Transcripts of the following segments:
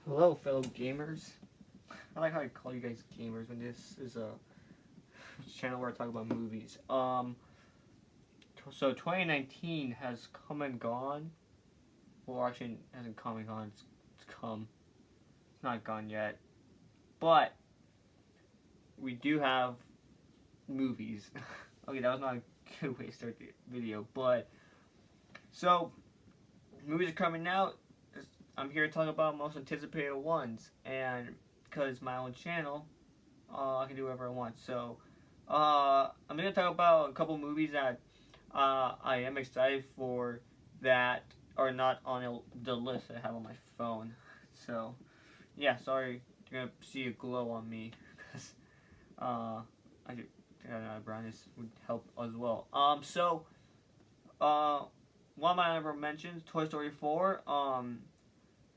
Hello, fellow gamers. I like how I call you guys gamers when this is a channel where I talk about movies. So 2019 has come and gone. Well, actually, it hasn't come and gone. It's come. It's not gone yet. But we do have movies. Okay, that was not a good way to start the video. But so movies are coming out. I'm here to talk about most anticipated ones, and because my own channel, I can do whatever I want. So, I'm gonna talk about a couple movies that I am excited for that are not on the list I have on my phone. So, yeah, sorry, you're gonna see a glow on me because I think brightness would help as well. One of my honorable mentions, Toy Story 4.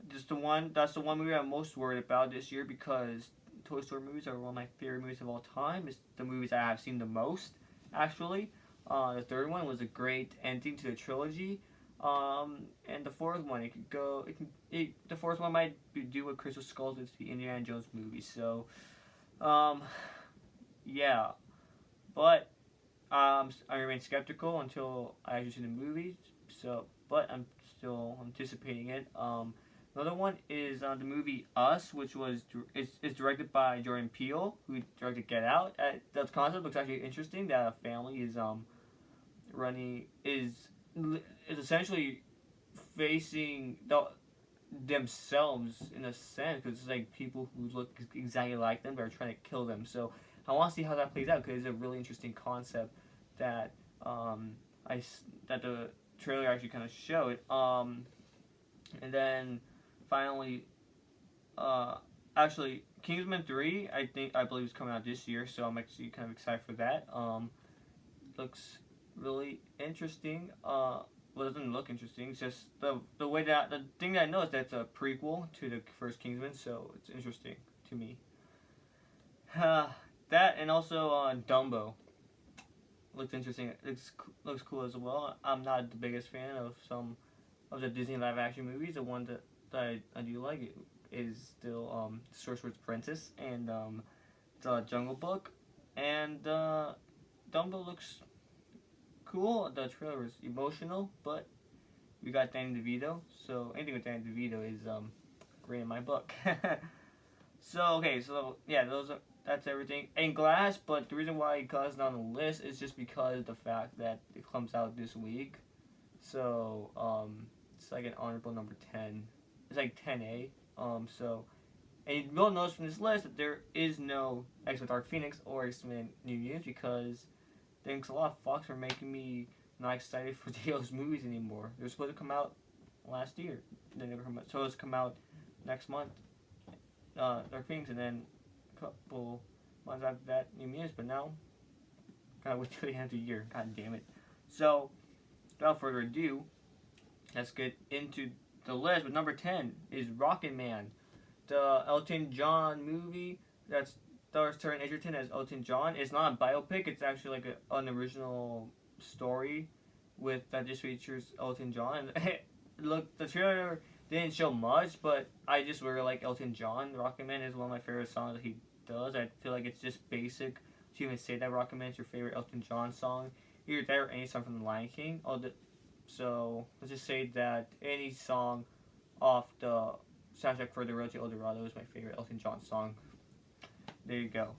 That's the one movie I'm most worried about this year because Toy Story movies are one of my favorite movies of all time. It's the movies I have seen the most, actually. The third one was a great ending to the trilogy. And the fourth one, the fourth one might do what Crystal Skulls did to the Indiana Jones movie. So, um, yeah. But, I remain skeptical until I actually see the movie. So, but I'm still anticipating it. Another one is the movie Us, which is directed by Jordan Peele, who directed Get Out. The concept looks actually interesting. That a family is running is essentially facing themselves in a sense because it's like people who look exactly like them but are trying to kill them. So I want to see how that plays out because it's a really interesting concept that that the trailer actually kind of showed. And then finally, actually, Kingsman 3, I believe is coming out this year, so I'm actually kind of excited for that. Looks really interesting. Well, it doesn't look interesting. It's just the way that the thing that I know is that it's a prequel to the first Kingsman, so it's interesting to me. That and also Dumbo looks interesting. It looks cool as well. I'm not the biggest fan of some of the Disney live action movies. The one that I do like is still Sorcerer's Apprentice and the Jungle Book, and Dumbo looks cool. The trailer is emotional, but we got Danny DeVito, so anything with Danny DeVito is great in my book. So okay, so yeah, that's everything. And Glass, but the reason why Glass is not on the list is just because of the fact that it comes out this week. So it's like an honorable number 10. It's like 10A. And you will notice from this list that there is no X-Men Dark Phoenix or X-Men New Mutants because thanks a lot, Fox for making me not excited for those movies anymore. They're supposed to come out last year. They never come out. So it's come out next month. Dark Phoenix, and then a couple months after that, New Mutants. But now, gotta wait till the end of the year. God damn it. So, without further ado, let's get into the list. But number 10 is Rocket Man, the Elton John movie that stars Taron Egerton as Elton John. It's not a biopic. It's actually like an original story that just features Elton John. Look, the trailer didn't show much, but I just really like Elton John. Rocket Man is one of my favorite songs that he does. I feel like it's just basic to even say that Rocket Man is your favorite Elton John song. Either that or any song from The Lion King. So let's just say that any song off the soundtrack for The Road to El Dorado is my favorite Elton John song. There you go.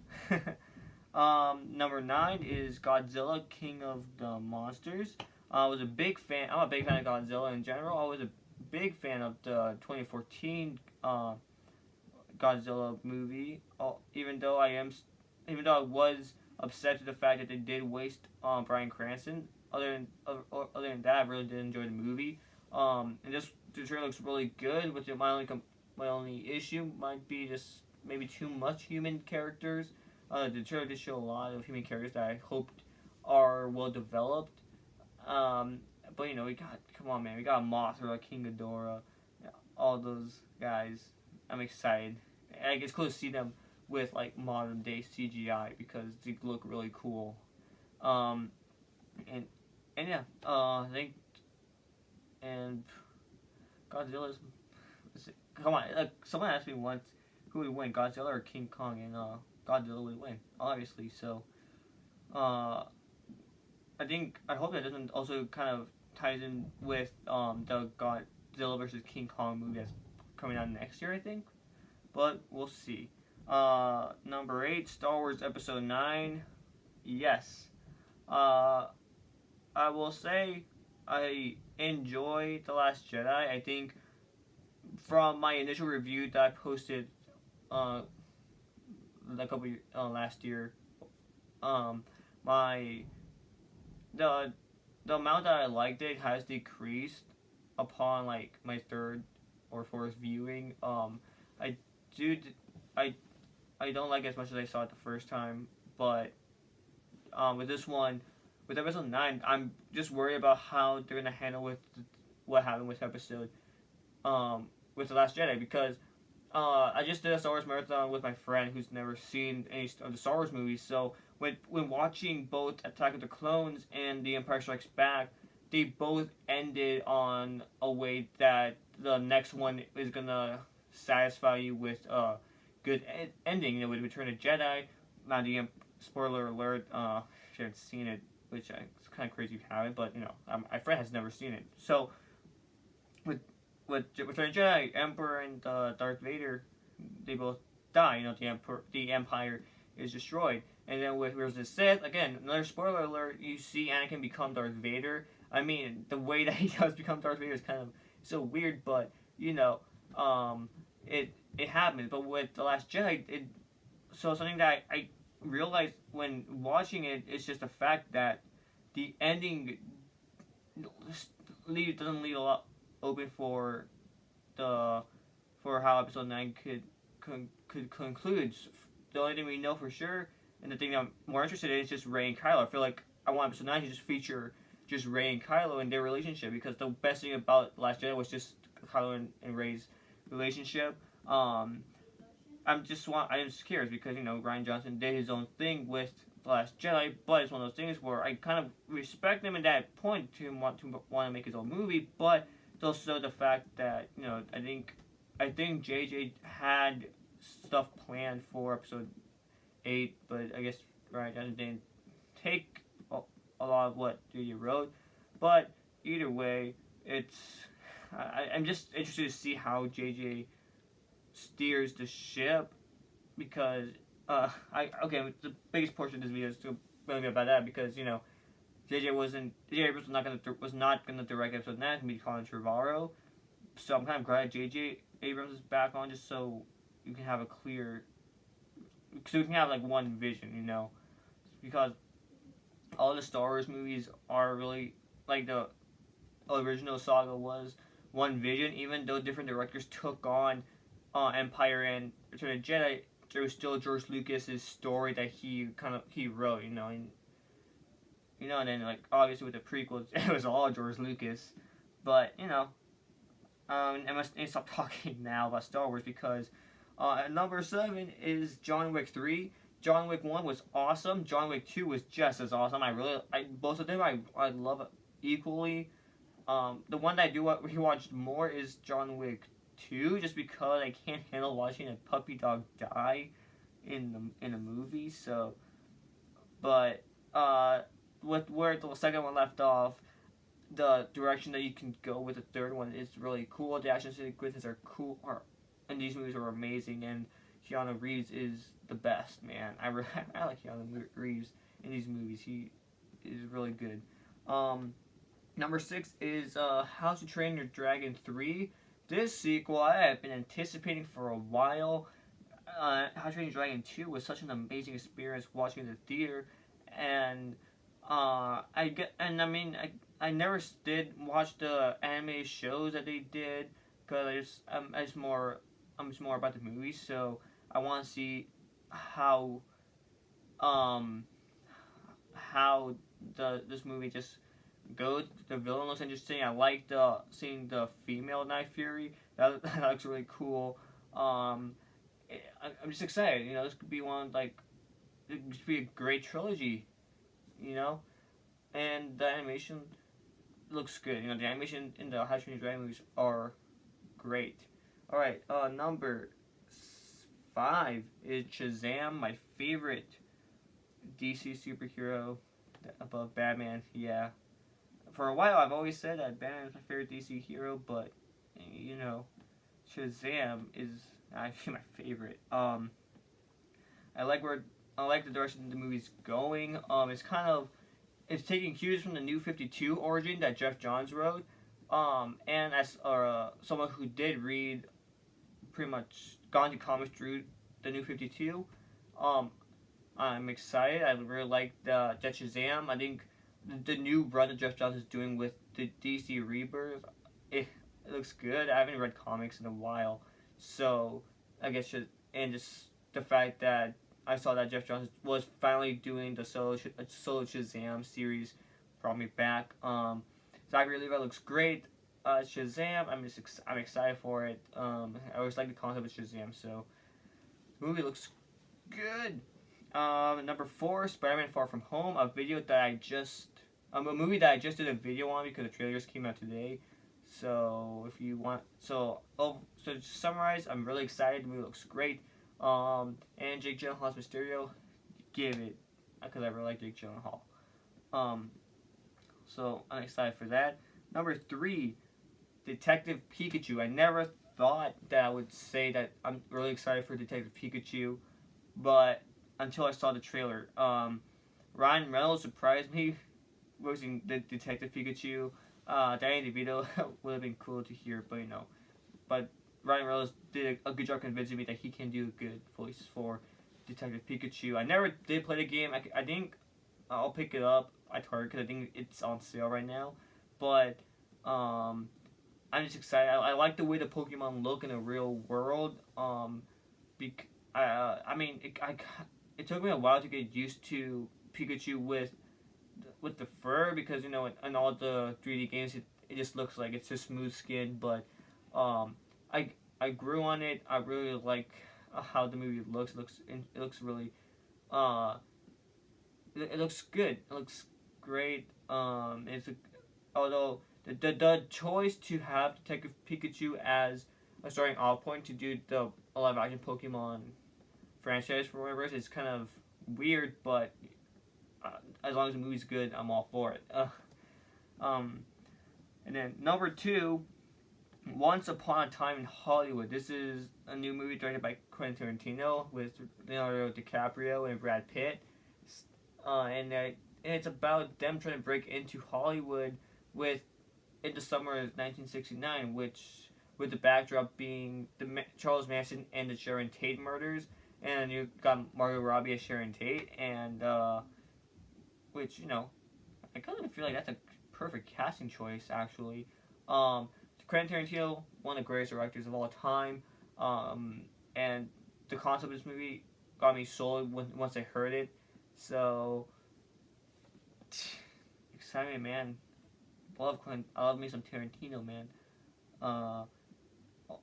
Number 9 is Godzilla, King of the Monsters. I was a big fan. I'm a big fan of Godzilla in general. I was a big fan of the 2014 Godzilla movie. Even though I was upset with the fact that they did waste Bryan Cranston. Other than that, I really did enjoy the movie. And the trailer looks really good. With my only issue might be just maybe too much human characters. The trailer did show a lot of human characters that I hoped are well developed. But come on, man, we got Mothra, King Ghidorah, all those guys. I'm excited. And it's cool to see them with like modern day CGI because they look really cool. And yeah, I think and Godzilla's Come on, like someone asked me once who would win, Godzilla or King Kong, and Godzilla would win, obviously. So I hope that doesn't also kind of ties in with the Godzilla versus King Kong movie that's coming out next year, I think. But we'll see. Number 8, Star Wars Episode 9. Yes. I will say I enjoy The Last Jedi. I think from my initial review that I posted a couple last year, my the amount that I liked it has decreased upon like my third or fourth viewing. I do I I don't like it as much as I saw it the first time, but with this one, with episode 9, I'm just worried about how they're gonna handle with what happened with episode with The Last Jedi, because I just did a Star Wars marathon with my friend who's never seen any of the Star Wars movies. So when watching both Attack of the Clones and The Empire Strikes Back, they both ended on a way that the next one is gonna satisfy you with a good ending. You know, with Return of Jedi. Not the spoiler alert. If you haven't seen it, which it's kind of crazy if you haven't, but you know, my friend has never seen it. So with Return of Jedi, Emperor and Darth Vader, they both die. You know, the Empire is destroyed. And then with Revenge of the Sith, again, another spoiler alert, you see Anakin become Darth Vader. I mean, the way that he does become Darth Vader is kind of so weird, but, you know, it happens. But with The Last Jedi, so something that I realized when watching it is just the fact that the ending doesn't leave a lot open for how episode 9 could conclude. The only thing we know for sure, and the thing that I'm more interested in, is just Rey and Kylo. I feel like I want episode 9 to just feature just Rey and Kylo and their relationship, because the best thing about Last Jedi was just Kylo and Rey's relationship. I'm just curious because, you know, Rian Johnson did his own thing with The Last Jedi, but it's one of those things where I kind of respect him at that point to want to make his own movie, but it's also the fact that, you know, I think JJ had stuff planned for episode 8, but I guess Rian Johnson didn't take a lot of what JJ wrote. But either way, I'm just interested to see how JJ steers the ship, because the biggest portion of this video is going to be about that, because, you know, JJ Abrams was not gonna direct episode 9. It's gonna be Colin Trevorrow. So I'm kind of glad JJ Abrams is back on, just so you can have like one vision, you know, because all the Star Wars movies are really like the original saga was one vision. Even though different directors took on Empire and Return of the Jedi, there was still George Lucas's story that he wrote, you know, and then like obviously with the prequels it was all George Lucas, but you know, I must stop talking now about Star Wars, because at number 7 is John Wick 3. John Wick 1 was awesome. John Wick 2 was just as awesome. Both of them I love it equally. The one that I do rewatch more is John Wick 2, just because I can't handle watching a puppy dog die in a movie. So, but with where the second one left off, the direction that you can go with the third one is really cool. The action sequences are cool, and these movies are amazing. And Keanu Reeves is the best, man. I like Keanu Reeves in these movies. He is really good. Number 6 is How to Train Your Dragon 3. This sequel I have been anticipating for a while. How to Train Your Dragon 2 was such an amazing experience watching in the theater, and I never did watch the anime shows that they did, because I'm just more about the movies. So I want to see how this movie just goes. The villain looks interesting. I like seeing the female Night Fury. That looks really cool. I'm just excited. You know, this could be it could be a great trilogy. You know, and the animation looks good. You know, the animation in the How to Train Your Dragon movies are great. Alright, number 5 is Shazam, my favorite DC superhero above Batman. Yeah. For a while, I've always said that Batman is my favorite DC hero, but, you know, Shazam is actually my favorite. I like the direction the movie's going. It's taking cues from the New 52 origin that Jeff Johns wrote. And as someone who did read pretty much gone to comics through the New 52, I'm excited. I really like the Shazam. I think the new run that Jeff Johns is doing with the DC Rebirth, it looks good. I haven't read comics in a while, so I guess just the fact that I saw that Jeff Johns was finally doing the solo Shazam series brought me back. Zachary Levi looks great. Shazam, I'm excited for it. I always like the concept of Shazam, so the movie looks good. Number 4, Spider-Man: Far From Home, a movie that I just did a video on because the trailer just came out today. So if you want, so to summarize, I'm really excited. The movie looks great. And Jake Gyllenhaal's Mysterio, give it, because I really like Jake Gyllenhaal. So I'm excited for that. Number 3, Detective Pikachu. I never thought that I would say that I'm really excited for Detective Pikachu, but until I saw the trailer. Ryan Reynolds surprised me voicing the Detective Pikachu. Danny DeVito would have been cool to hear, but But Ryan Reynolds did a good job convincing me that he can do a good voice for Detective Pikachu. I never did play the game. I think I'll pick it up at Target because I think it's on sale right now. But I'm just excited. I like the way the Pokemon look in the real world. It took me a while to get used to Pikachu with the fur because in all the 3D games it just looks like it's just smooth skin. But I grew on it. I really like how the movie looks. It looks really it looks good. It looks great. Although the choice to have Detective Pikachu as a starting off point to do the live action Pokemon franchise for Warner Bros. Is kind of weird, but as long as the movie's good, I'm all for it. And then number 2, Once Upon a Time in Hollywood. This is a new movie directed by Quentin Tarantino with Leonardo DiCaprio and Brad Pitt. And it's about them trying to break into Hollywood in the summer of 1969, with the backdrop being the Charles Manson and the Sharon Tate murders. And you got Margot Robbie as Sharon Tate, and which I kind of feel like that's a perfect casting choice actually. Quentin Tarantino, one of the greatest directors of all time, and the concept of this movie got me sold once I heard it. So excited, man. I love me some Tarantino, man.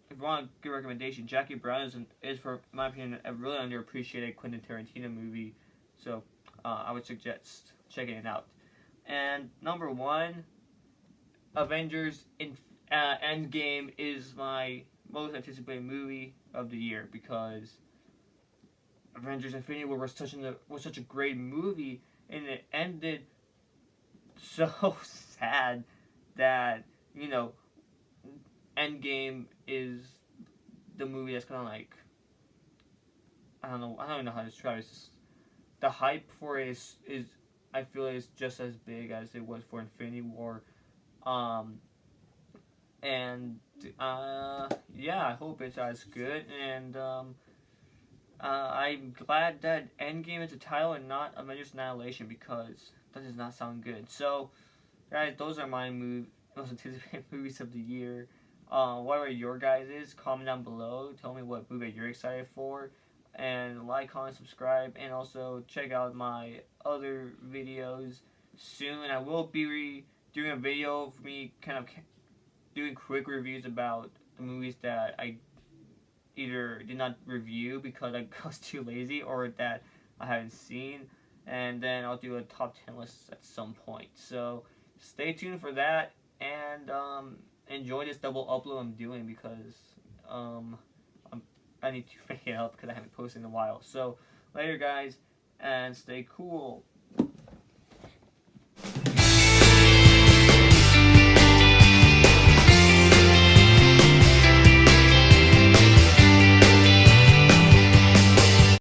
If you want a good recommendation, Jackie Brown is for my opinion a really underappreciated Quentin Tarantino movie. So I would suggest checking it out. And number 1, Avengers Endgame is my most anticipated movie of the year because Avengers Infinity War was such a great movie, and it ended so sad that Endgame is the movie that's kind of like, I don't even know how to describe it. The hype for it is I feel is just as big as it was for Infinity War. I hope it's as good, and I'm glad that Endgame is the title and not Avengers Annihilation because that does not sound good. So, guys, those are my most anticipated movies of the year. What are your guys'? Comment down below. Tell me what movie you're excited for. And like, comment, subscribe. And also check out my other videos soon. I will be doing a video of me kind of doing quick reviews about the movies that I either did not review because I was too lazy or that I haven't seen. And then I'll do a top 10 list at some point. So stay tuned for that. And enjoy this double upload I'm doing because I need to make it up because I haven't posted in a while. So later, guys, and stay cool.